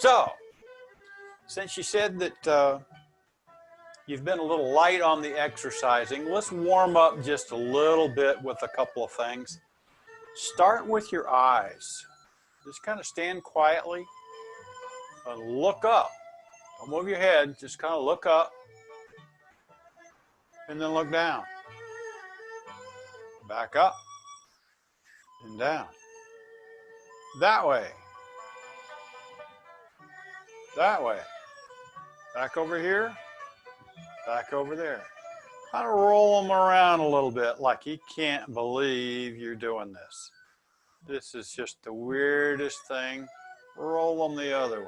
So, since you said that you've been a little light on the exercising, let's warm up just a little bit with a couple of things. Start with your eyes. Just kind of stand quietly and look up. Don't move your head, just kind of look up and then look down. Back up and down. That way. That way. Back over here. Back over there. Kind of roll them around a little bit like you can't believe you're doing this. This is just the weirdest thing. Roll them the other way.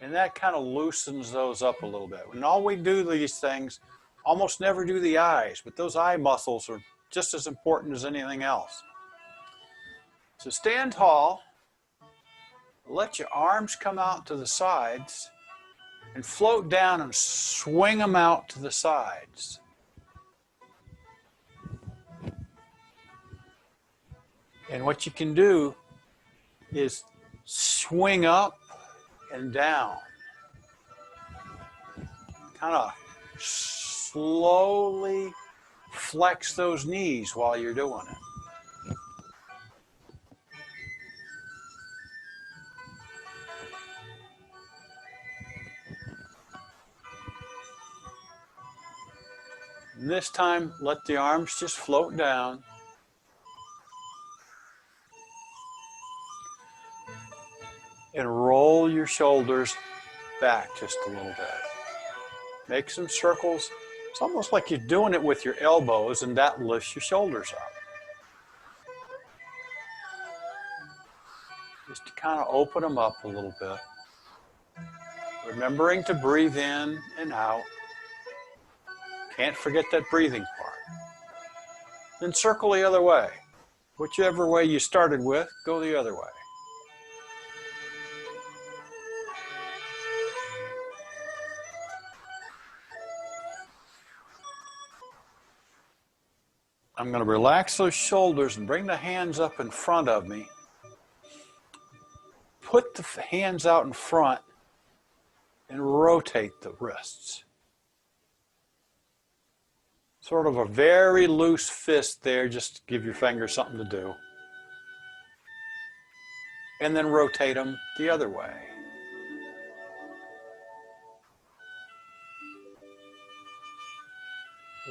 And that kind of loosens those up a little bit. When all we do these things, almost never do the eyes, but those eye muscles are just as important as anything else. So stand tall, let your arms come out to the sides, and float down and swing them out to the sides. And what you can do is swing up and down. Kind of slowly flex those knees while you're doing it. And this time, let the arms just float down. And roll your shoulders back just a little bit. Make some circles. It's almost like you're doing it with your elbows, and that lifts your shoulders up. Just to kind of open them up a little bit. Remembering to breathe in and out. Can't forget that breathing part. Then circle the other way. Whichever way you started with, go the other way. I'm going to relax those shoulders and bring the hands up in front of me. Put the hands out in front and rotate the wrists. Sort of a very loose fist there, just to give your fingers something to do. And then rotate them the other way.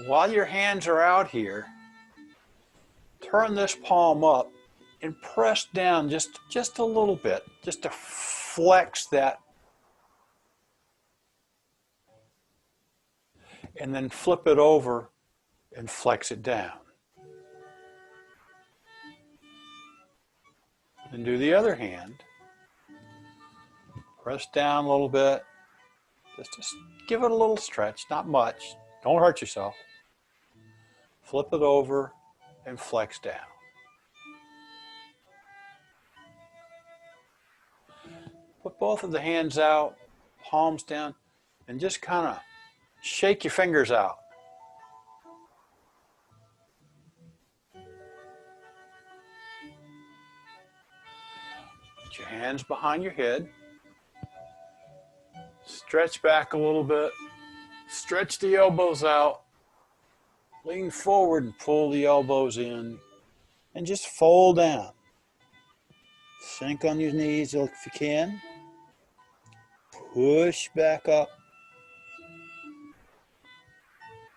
While your hands are out here, turn this palm up and press down just a little bit, just to flex that. And then flip it over and flex it down. Then do the other hand. Press down a little bit. Just give it a little stretch, not much. Don't hurt yourself. Flip it over and flex down. Put both of the hands out, palms down, and just kind of shake your fingers out. Put your hands behind your head. Stretch back a little bit. Stretch the elbows out. Lean forward and pull the elbows in. And just fold down. Sink on your knees if you can. Push back up.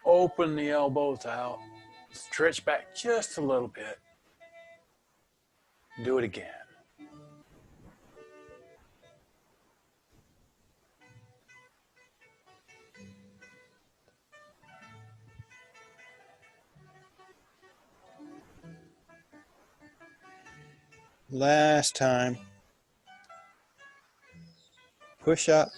Open the elbows out. Stretch back just a little bit. Do it again. Last time. Push up.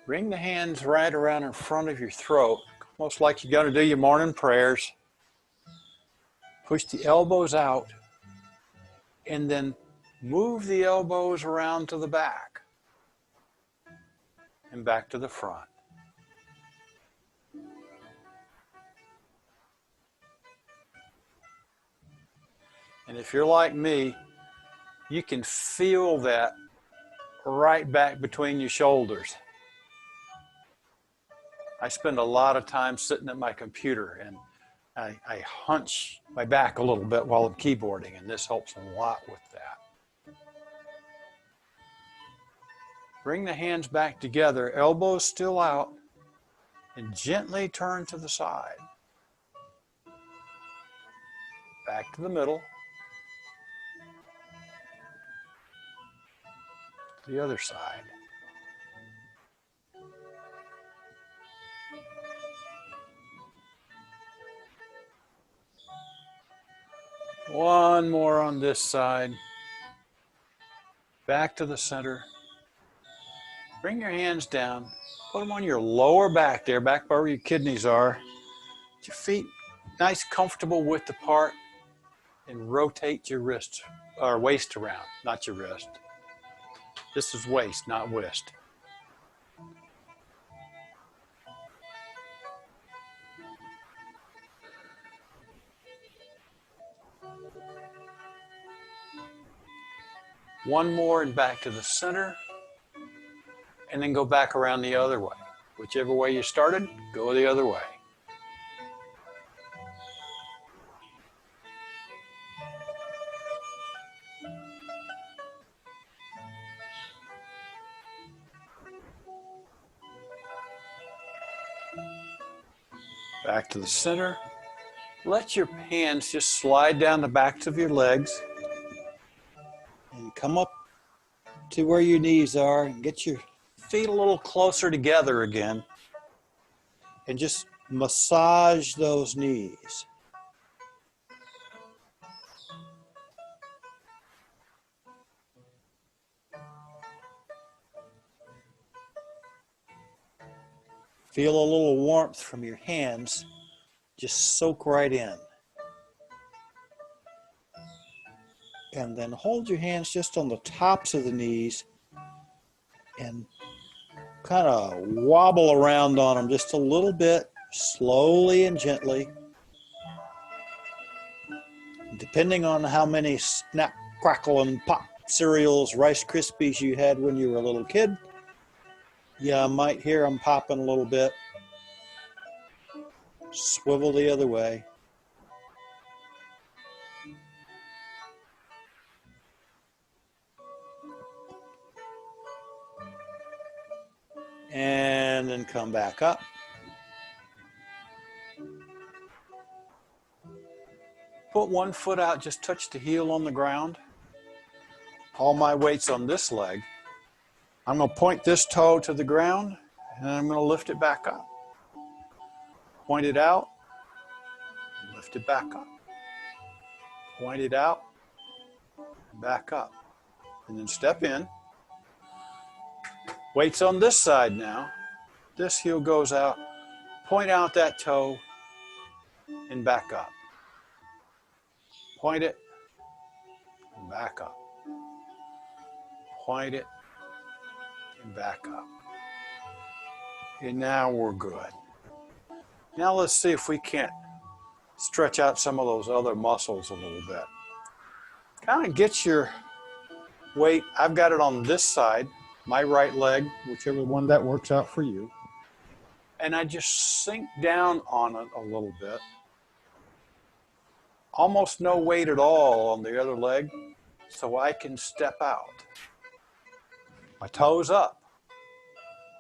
Bring the hands right around in front of your throat, almost like you're going to do your morning prayers. Push the elbows out, and then move the elbows around to the back and back to the front. And if you're like me, you can feel that right back between your shoulders. I spend a lot of time sitting at my computer, and I hunch my back a little bit while I'm keyboarding, and this helps a lot with that. Bring the hands back together, elbows still out, and gently turn to the side. Back to the middle. The other side. One more on this side. Back to the center. Bring your hands down. Put them on your lower back there, back where your kidneys are. Get your feet nice, comfortable width apart, and rotate your wrist or waist around, not your wrist. This is waist, not wrist. One more and back to the center, and then go back around the other way. Whichever way you started, go the other way. Back to the center. Let your hands just slide down the backs of your legs and come up to where your knees are and get your feet a little closer together again and just massage those knees. Feel a little warmth from your hands. Just soak right in. And then hold your hands just on the tops of the knees and kind of wobble around on them just a little bit, slowly and gently. Depending on how many Snap, Crackle, and Pop cereals, Rice Krispies you had when you were a little kid, you might hear them popping a little bit. Swivel the other way. And then come back up. Put one foot out, just touch the heel on the ground. All my weight's on this leg. I'm going to point this toe to the ground, and I'm going to lift it back up. Point it out, lift it back up. Point it out, back up. And then step in. Weight's on this side now. This heel goes out. Point out that toe and back up. Point it and back up. Point it and back up. And now we're good. Now let's see if we can't stretch out some of those other muscles a little bit. Kind of get your weight. I've got it on this side, my right leg, whichever one that works out for you. And I just sink down on it a little bit. Almost no weight at all on the other leg, so I can step out. My toes up.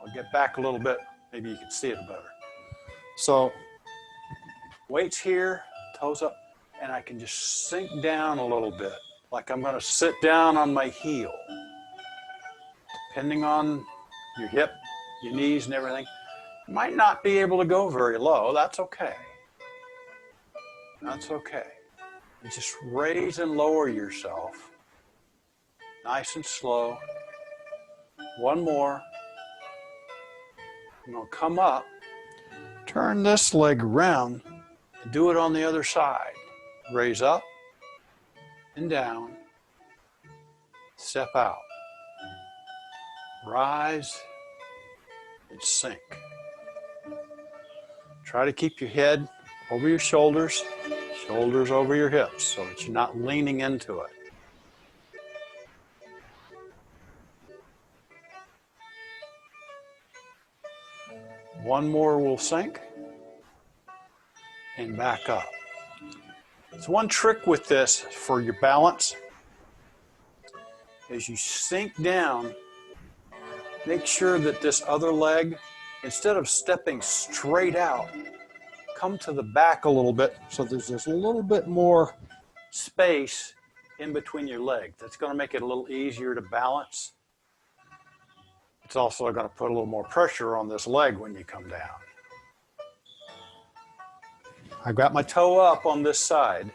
I'll get back a little bit. Maybe you can see it better. So weights here, toes up, and I can just sink down a little bit, like I'm going to sit down on my heel. Depending on your hip, your knees, and everything, you might not be able to go very low. That's okay. That's okay. You just raise and lower yourself, nice and slow. One more. I'm going to come up, turn this leg around, and do it on the other side. Raise up and down, step out, rise and sink. Try to keep your head over your shoulders, Shoulders over your hips so that you're not leaning into it. One more will sink and back up. So one trick with this for your balance, as you sink down, make sure that this other leg, instead of stepping straight out, come to the back a little bit so there's just a little bit more space in between your legs. That's going to make it a little easier to balance. It's also going to put a little more pressure on this leg when you come down. I got my toe up on this side.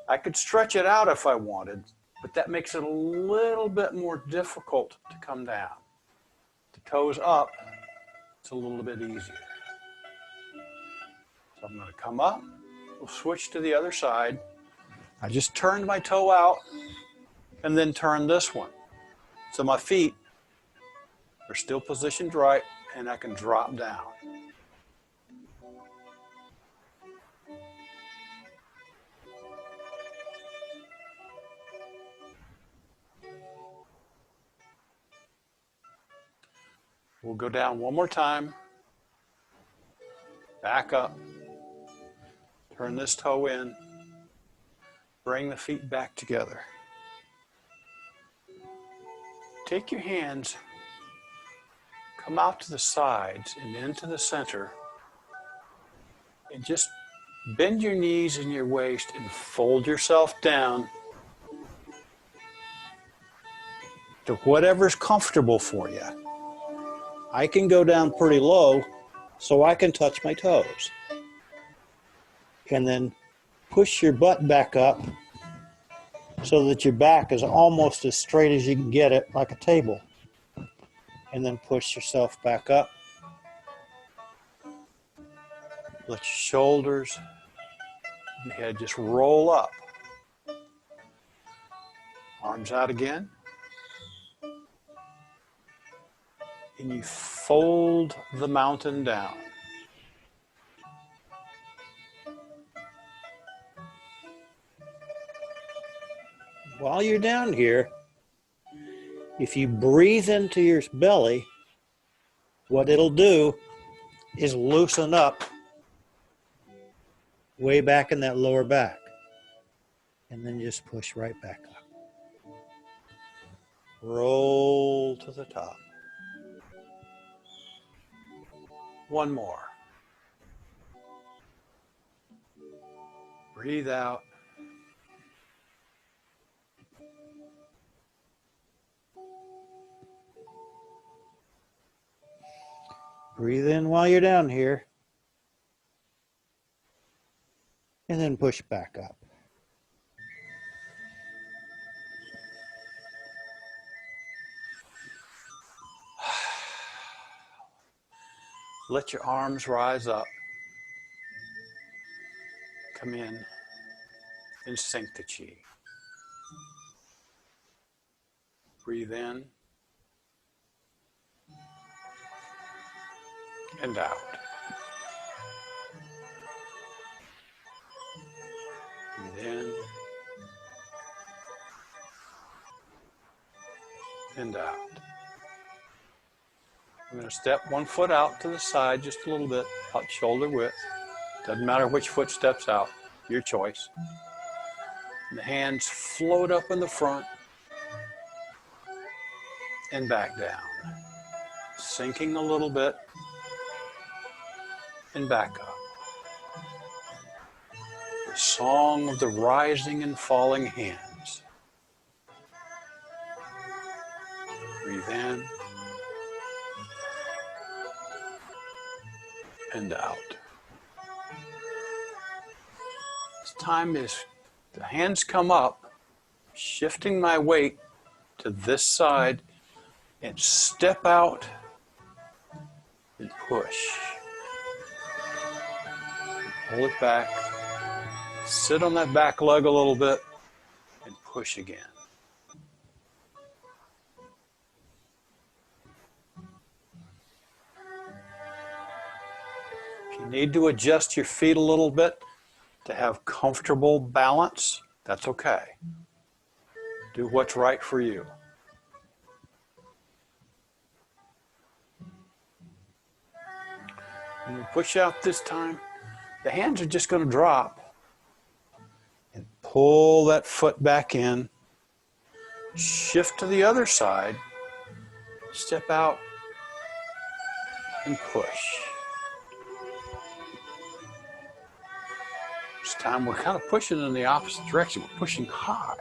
I could stretch it out if I wanted, but that makes it a little bit more difficult to come down. The toes up, it's a little bit easier. So I'm going to come up, we'll switch to the other side. I just turned my toe out and then turn this one. So my feet are still positioned right and I can drop down. We'll go down one more time, back up, turn this toe in, bring the feet back together. Take your hands, come out to the sides and into the center, and just bend your knees and your waist and fold yourself down to whatever's comfortable for you. I can go down pretty low so I can touch my toes. And then push your butt back up so that your back is almost as straight as you can get it, like a table. And then push yourself back up. Let your shoulders and head just roll up. Arms out again. And you fold the mountain down. While you're down here, if you breathe into your belly, what it'll do is loosen up way back in that lower back. And then just push right back up. Roll to the top. One more. Breathe out. Breathe in while you're down here. And then push back up. Let your arms rise up. Come in and sink the chi. Breathe in and out. Breathe in and out. I'm going to step one foot out to the side just a little bit, about shoulder width. Doesn't matter which foot steps out, your choice. And the hands float up in the front and back down. Sinking a little bit and back up. The song of the rising and falling hands. Breathe in and out. This time is the hands come up, shifting my weight to this side and step out and push. Hold it back. Sit on that back leg a little bit and push again. If you need to adjust your feet a little bit, to have comfortable balance, that's okay. Do what's right for you. When you push out this time, the hands are just going to drop and pull that foot back in. Shift to the other side, step out and push. This time we're kind of pushing in the opposite direction. We're pushing high,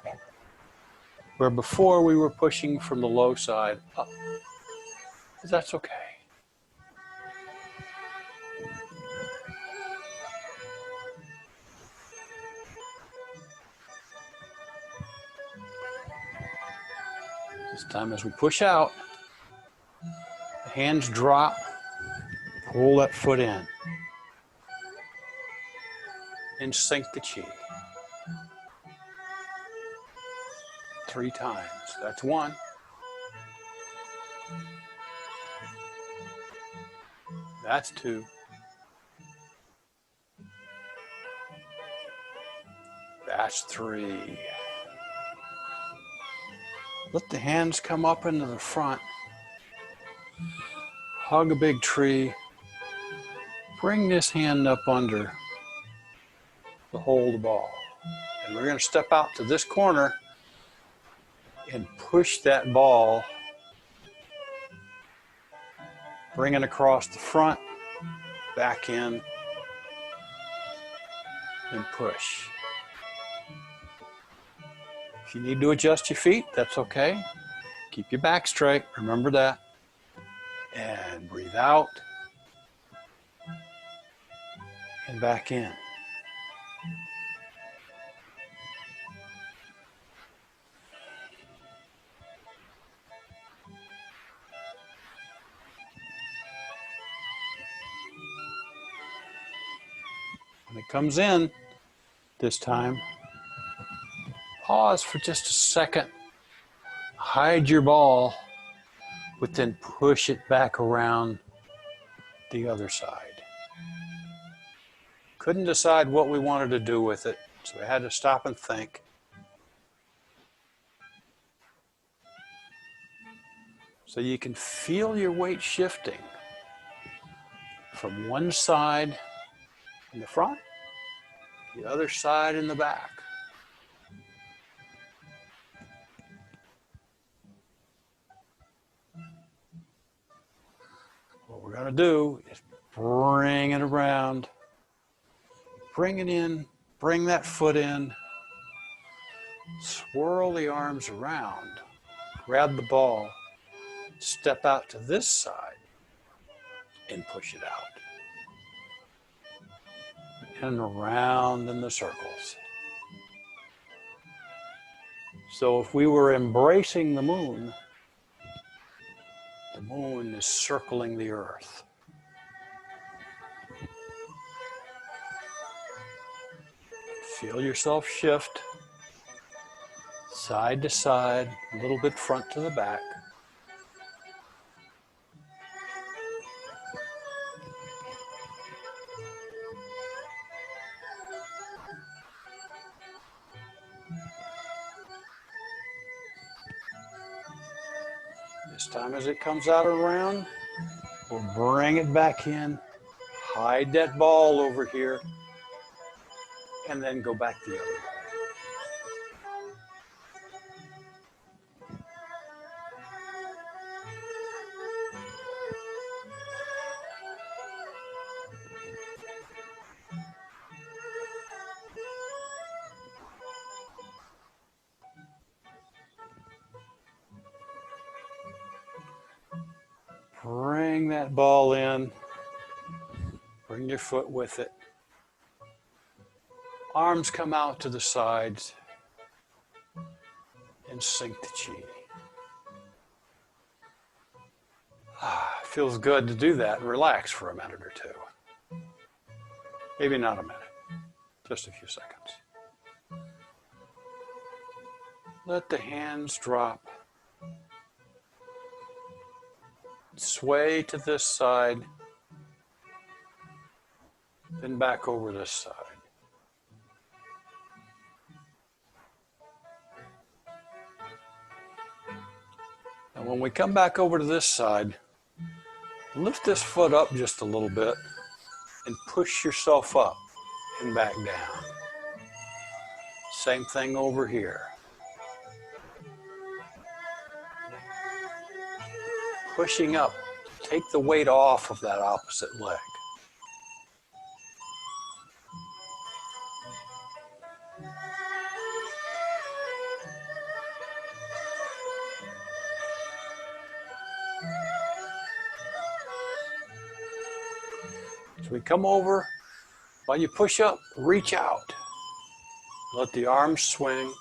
where before we were pushing from the low side up. But that's okay. This time as we push out, the hands drop, pull that foot in, and sink the chi. 3 times. That's 1. That's 2. That's 3. Let the hands come up into the front. Hug a big tree. Bring this hand up under to hold the ball. And we're going to step out to this corner and push that ball. Bring it across the front, back in, and push. If you need to adjust your feet, that's okay. Keep your back straight, remember that. And breathe out. And back in. When it comes in this time, pause for just a second. Hide your ball, but then push it back around the other side. Couldn't decide what we wanted to do with it, so we had to stop and think. So you can feel your weight shifting from one side in the front, the other side in the back. What we're going to do is bring it around, bring it in, bring that foot in, swirl the arms around, grab the ball, step out to this side, and push it out. And around in the circles. So if we were embracing the moon is circling the earth. Feel yourself shift side to side, a little bit front to the back. This time as it comes out around, we'll bring it back in, hide that ball over here, and then go back the other way. Bring that ball in, bring your foot with it. Arms come out to the sides and sink the chi. Feels good to do that and relax for a minute or two. Maybe not a minute, just a few seconds. Let the hands drop. Sway to this side, then back over this side. when we come back over to this side, lift this foot up just a little bit and push yourself up and back down. Same thing over here. Pushing up, take the weight off of that opposite leg. So we come over, while you push up, reach out. Let the arms swing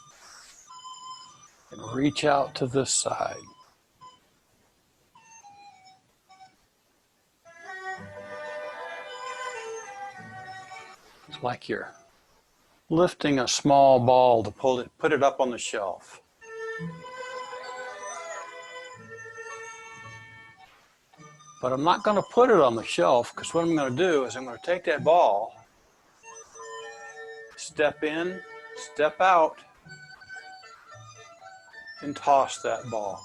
and reach out to this side. It's like you're lifting a small ball to put it up on the shelf. But I'm not going to put it on the shelf, because what I'm going to do is I'm going to take that ball, step in, step out, and toss that ball.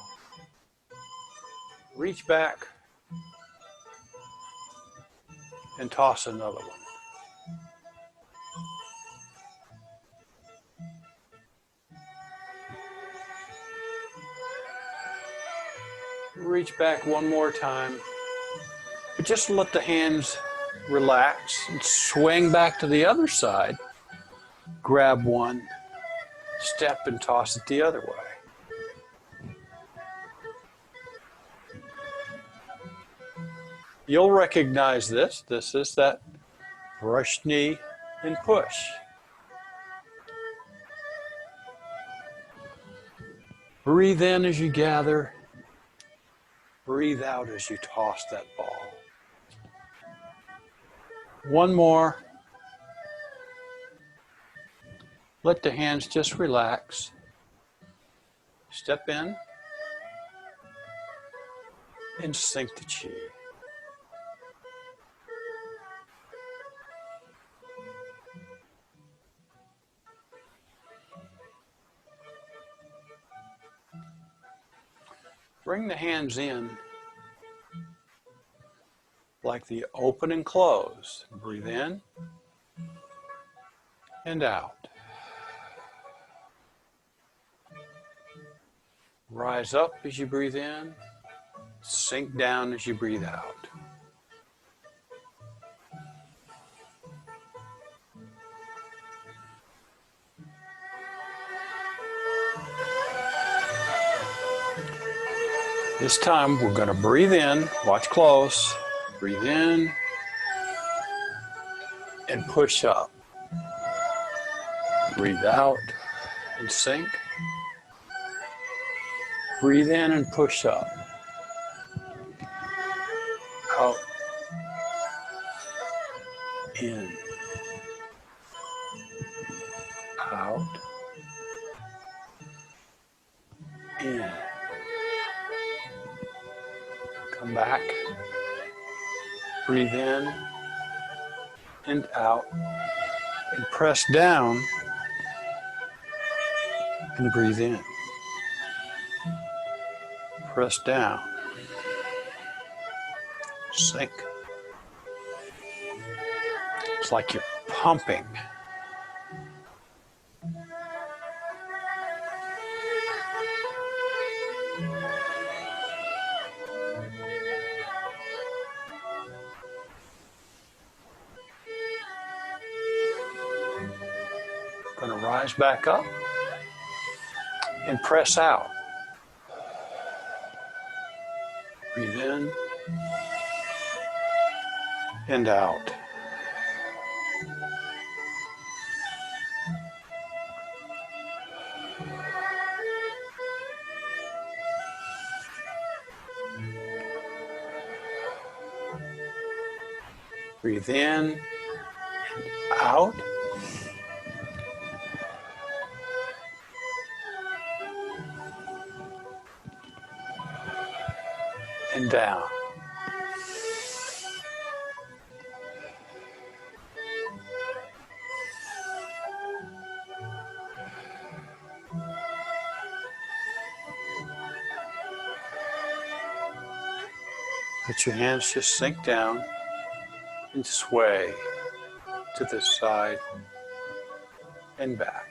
Reach back and toss another one. Reach back one more time. But just let the hands relax and swing back to the other side. Grab one, step and toss it the other way. You'll recognize this. This is that brush knee and push. Breathe in as you gather. Breathe out as you toss that ball. One more. Let the hands just relax. Step in and sink the chi. Bring the hands in like the open and close. Breathe in and out. Rise up as you breathe in, sink down as you breathe out. This time we're going to breathe in, watch close, breathe in and push up. Breathe out and sink. Breathe in and push up. Out. In. Out. In. Come back. Breathe in and out. And press down and breathe in. Press down. Sink. It's like you're pumping. Going to rise back up and press out. Breathe in and out. Breathe in, out. And down. Let your hands just sink down and sway to this side and back.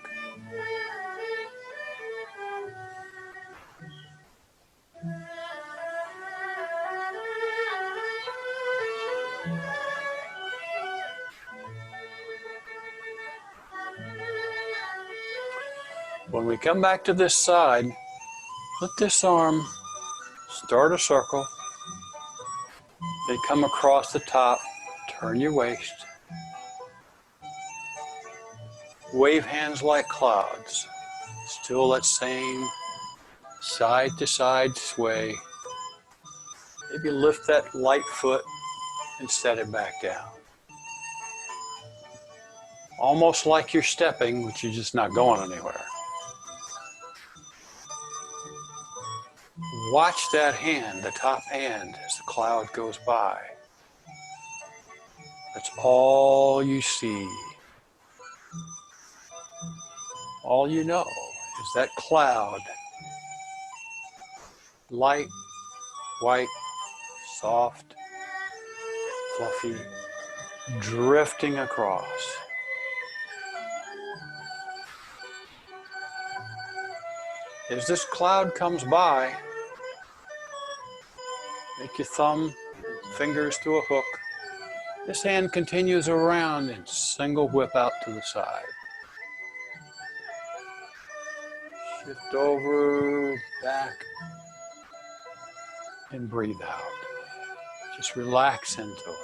When we come back to this side, let this arm start a circle, then come across the top, turn your waist, wave hands like clouds, still that same side to side sway. Maybe lift that light foot and set it back down. Almost like you're stepping, but you're just not going anywhere. Watch that hand, the top hand, as the cloud goes by. That's all you see. All you know is that cloud, light, white, soft, fluffy, drifting across. As this cloud comes by, make your thumb, fingers to a hook. This hand continues around and single whip out to the side. Shift over, back, and breathe out. Just relax into it.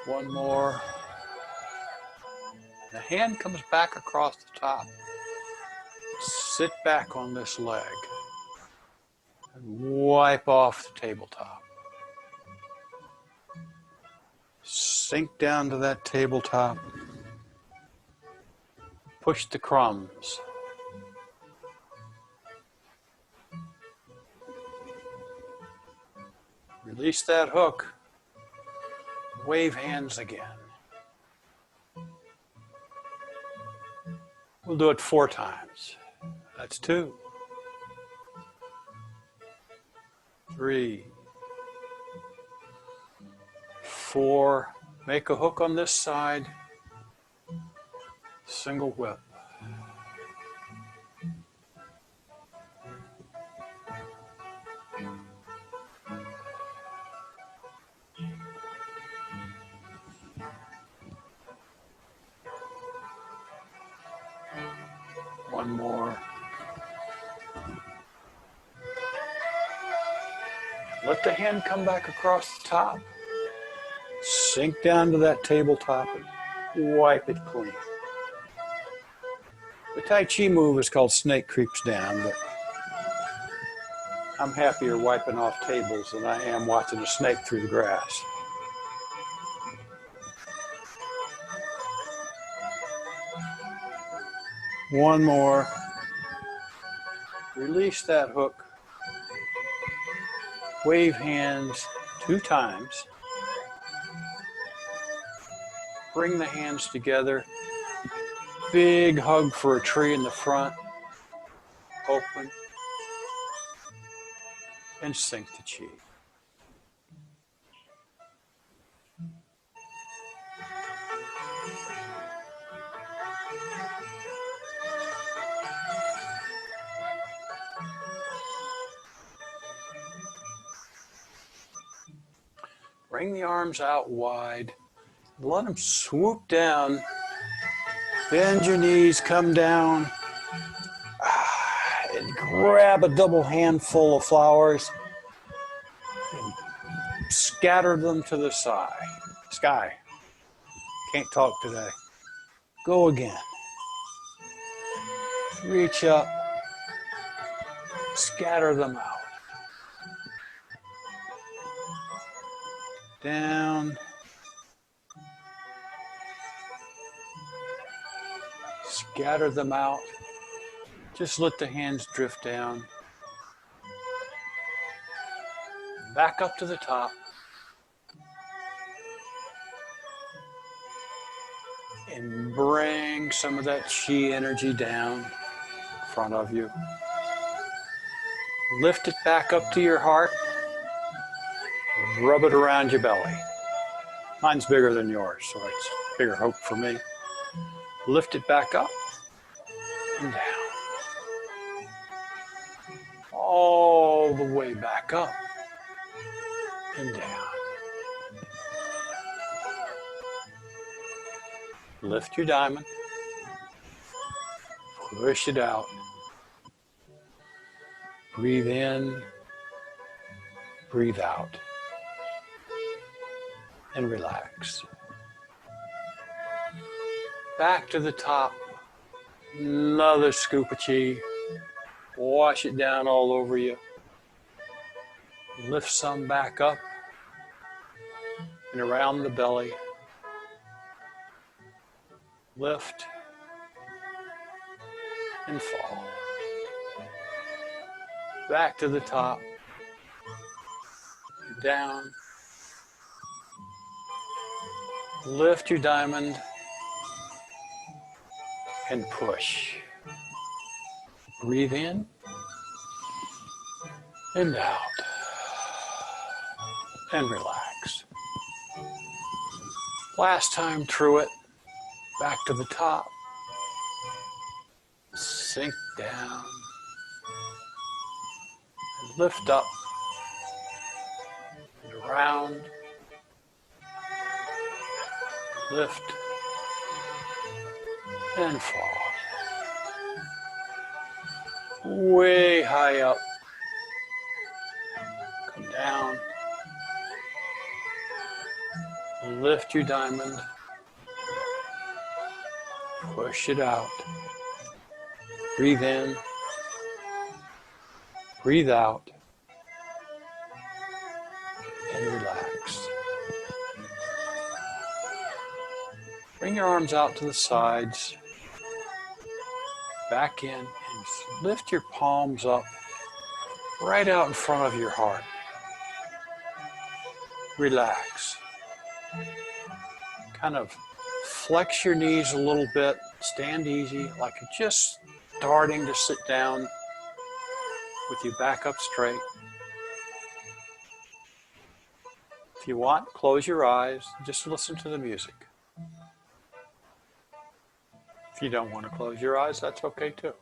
One more. The hand comes back across the top. Sit back on this leg and wipe off the tabletop. Sink down to that tabletop. Push the crumbs. Release that hook. Wave hands again. We'll do it 4 times. That's 2, 3, 4. Make a hook on this side. Single whip. One more. Let the hand come back across the top. Sink down to that tabletop and wipe it clean. The Tai Chi move is called snake creeps down, but I'm happier wiping off tables than I am watching a snake through the grass. One more. Release that hook. Wave hands 2 times. Bring the hands together. Big hug for a tree in the front. Open. And sink the chi. Bring the arms out wide. Let them swoop down. Bend your knees, come down. And grab a double handful of flowers. And scatter them to the sky. Can't talk today. Go again. Reach up. Scatter them out. Down. Scatter them out. Just let the hands drift down. Back up to the top. and bring some of that chi energy down in front of you. Lift it back up to your heart. Rub it around your belly. Mine's bigger than yours, so it's bigger hope for me. Lift it back up and down. All the way back up and down. Lift your diamond. Push it out. Breathe in. Breathe out. And relax. Back to the top. Another scoop of chi. Wash it down all over you. Lift some back up and around the belly. Lift and fall. Back to the top. Down. Lift your diamond and push. Breathe in and out. And relax. Last time through it. Back to the top. Sink down. And lift up. And around. Lift. And fall. Way high up. Come down. Lift your diamond. Push it out. Breathe in. Breathe out. And relax. Bring your arms out to the sides. Back in and lift your palms up right out in front of your heart. Relax. Kind of flex your knees a little bit. Stand easy, like you're just starting to sit down with your back up straight. If you want, close your eyes. Just listen to the music. If you don't want to close your eyes, that's okay too.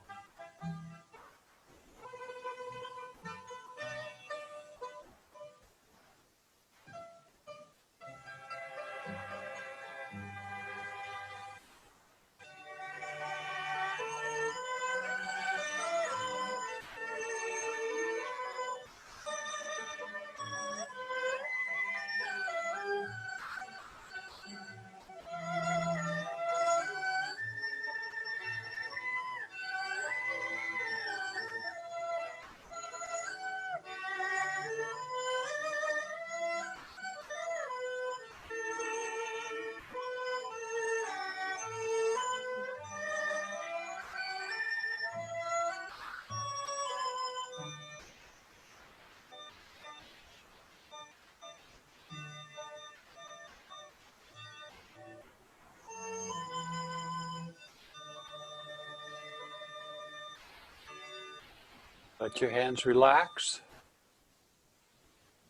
Let your hands relax.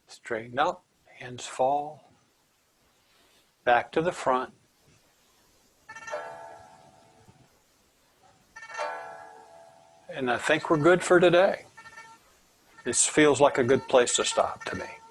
Straighten up, hands fall. Back to the front. And I think we're good for today. This feels like a good place to stop to me.